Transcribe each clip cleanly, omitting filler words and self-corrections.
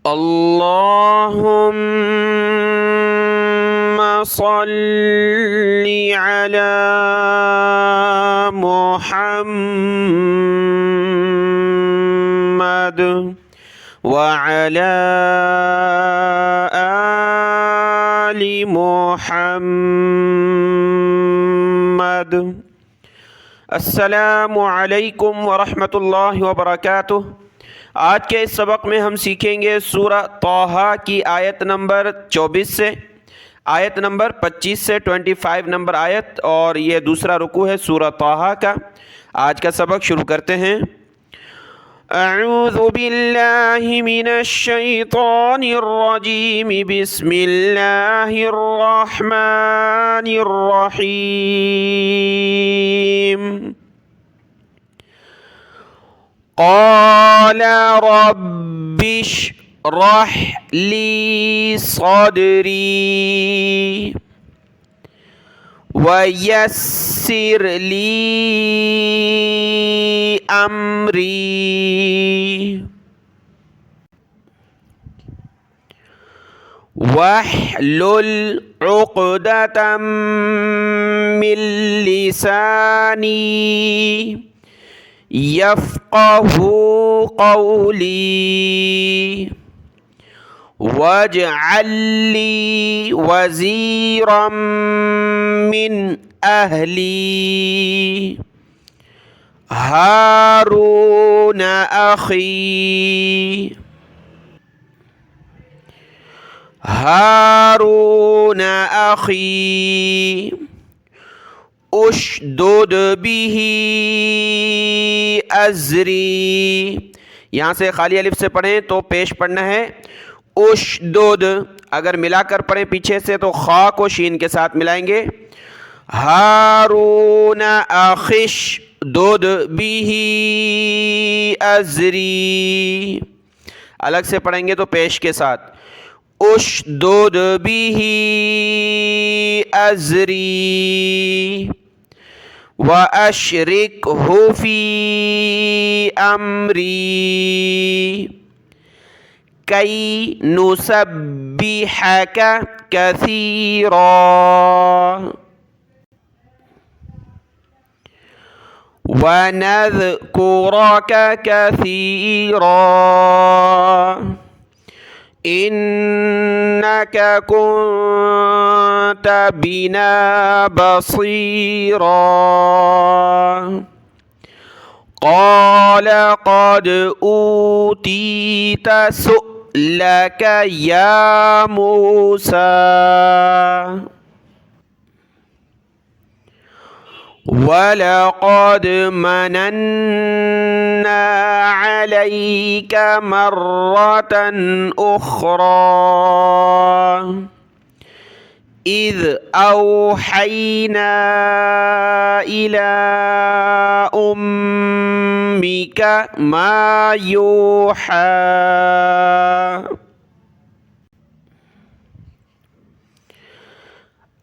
اللهم صل على محمد وعلى آل محمد। अस्सलामु अलैकुम वरहमतुल्लाहि वबरकातुह। आज के इस सबक में हम सीखेंगे सूरह तौहा की आयत नंबर 24 से आयत नंबर 25 से 25 नंबर आयत, और ये दूसरा रुकू है सूरह तौहा का। आज का सबक शुरू करते हैं। अऊज़ु बिल्लाहि मिनश शैतानिर रजीम, बिस्मिल्लाहिर रहमानिर रहीम। क़ाल रब्बिश्रह ली सदरी वयस्सिर ली अमरी वहलुल उक़दतम मिन लिसानी यफ़क़हू क़ौली वजअल ली वज़ीरम मिन अहली हारून अख़ी उश्दुद बिही अज़री। यहाँ से खाली अलिफ से पढ़ें तो पेश पढ़ना है उश्दुद, अगर मिलाकर पढ़ें पीछे से तो खा को शीन के साथ मिलाएंगे। हारून अख़िश्दुद बिही अज़री, अलग से पढ़ेंगे तो पेश के साथ उश्दुद बिही अज़री व अशरिकहु फ़ी अमरी कई नुसब्बिहका कसीरा व नज़कुरका कसीरा इन्नका कुन्त बिना बसीरा। क़ाल क़द ऊतीत सुअलक या मूसा वलक़द मनन्ना अलैक मर्रतन उख़रा इज़ औहैना इला उम्मिका मा यूहा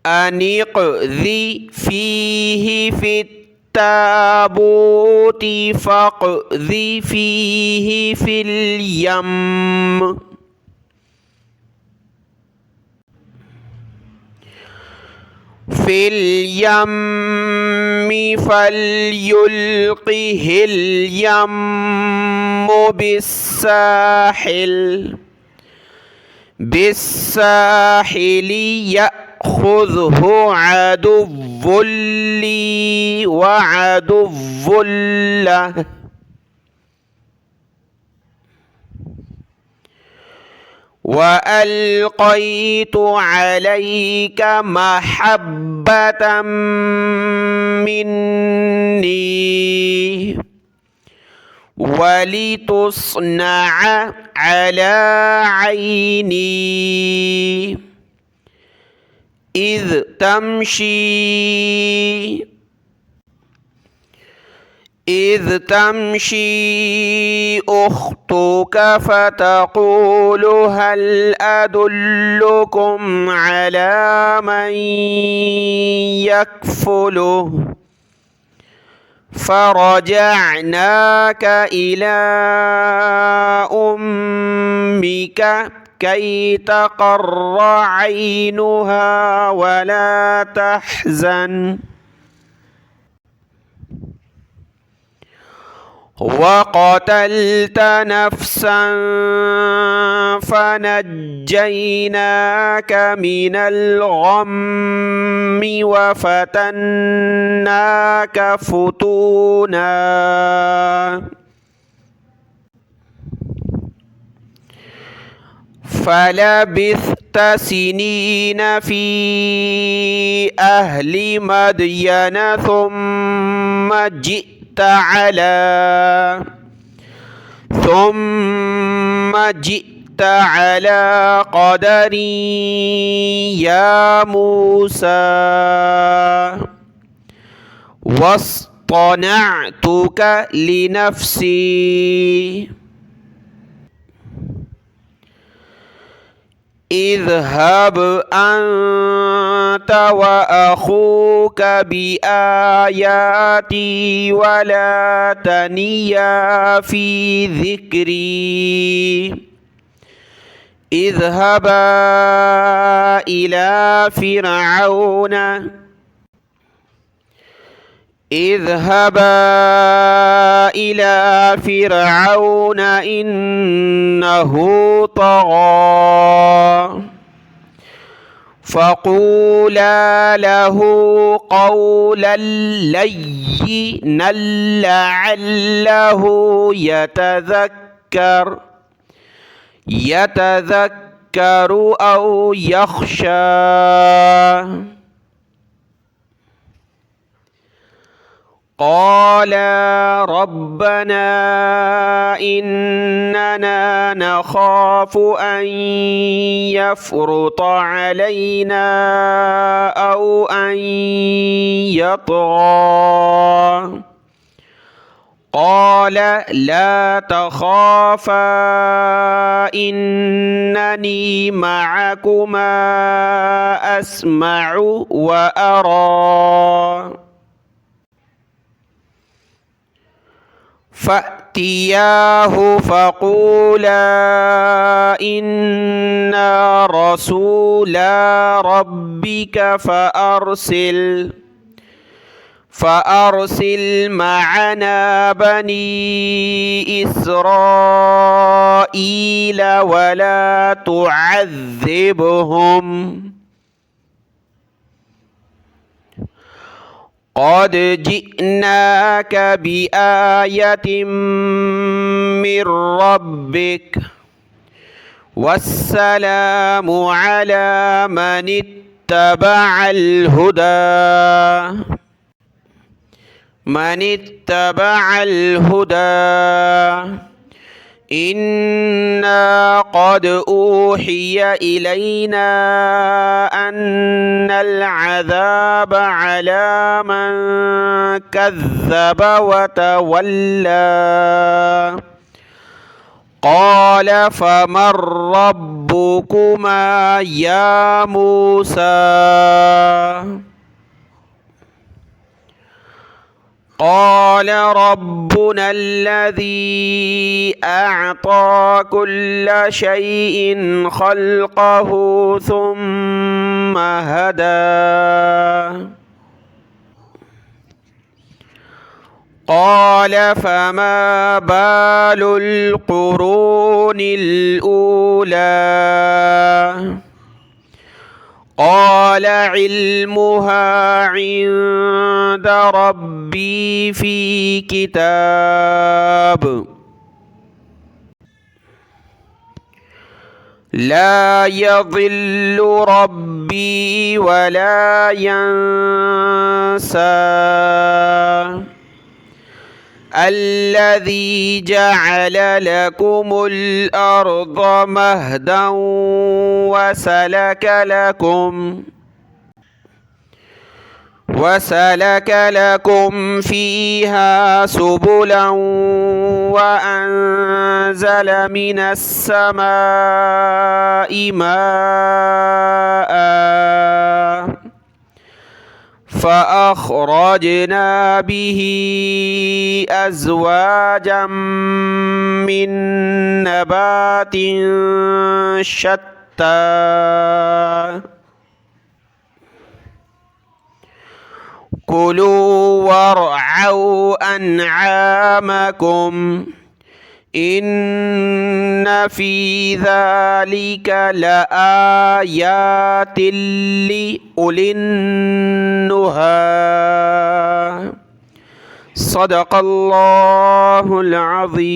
अनिक़्ज़ि फ़ीहि फ़ित्ताबूति फ़क़्ज़ि फ़ीहि फ़िल यम्मि फ़लयुल्क़िहिल यम्मु बिस्साहिलि यअख़ुज़हु अदुव्वुल ली व अदुव्वुल लह व अलक़ैतु अलैक महब्बतम मिन्नी वलितुस्नअ अला ऐनी इज़ तमशी उख़्तुक फ़तक़ूलु हल अदुल्लुकुम अला मन यकफ़ुलुहु फ़रजअनाक इला उम्मिक ربك كي تقر عينها ولا تحزن وقتلت نفسا فنجيناك من الغم وفتناك فتونا فلبثت سنين في أهل مدين ثم جئت على قدري يا موسى واصطنعتك لنفسي اذهب أنت وأخوك بآياتي ولا تنيا في ذكري اذهبا إلى فرعون إنه طغى فقولا له قولا لينا لعله يتذكر أو يخشى قال ربنا إننا نخاف أن يفرط علينا أو أن يطغى قال لا تخافا إنني معكما أسمع وأرى فأتياه فقولا إنا رسولا ربك فأرسل معنا بني إسرائيل ولا تعذبهم قد جئناك بآية من ربك والسلام على من اتبع الهدى إنا قد أوحي إلينا أن العذاب على من كذب وتولى قال فمن ربكما يا موسى قال ربنا الذي أعطى كل شيء خلقه ثم هدى قال فما بال القرون الأولى قال علمها عند ربي في كتاب لا يضل ربي ولا ينسى الذي جعل لكم الأرض مهدا وسلك لكم فيها سبلا وأنزل من السماء ماء فأخرجنا به أزواجا من نبات شتى كلوا وارعوا أنعامكم إن في ذلك لآيات لأولي النهى صدق الله العظيم।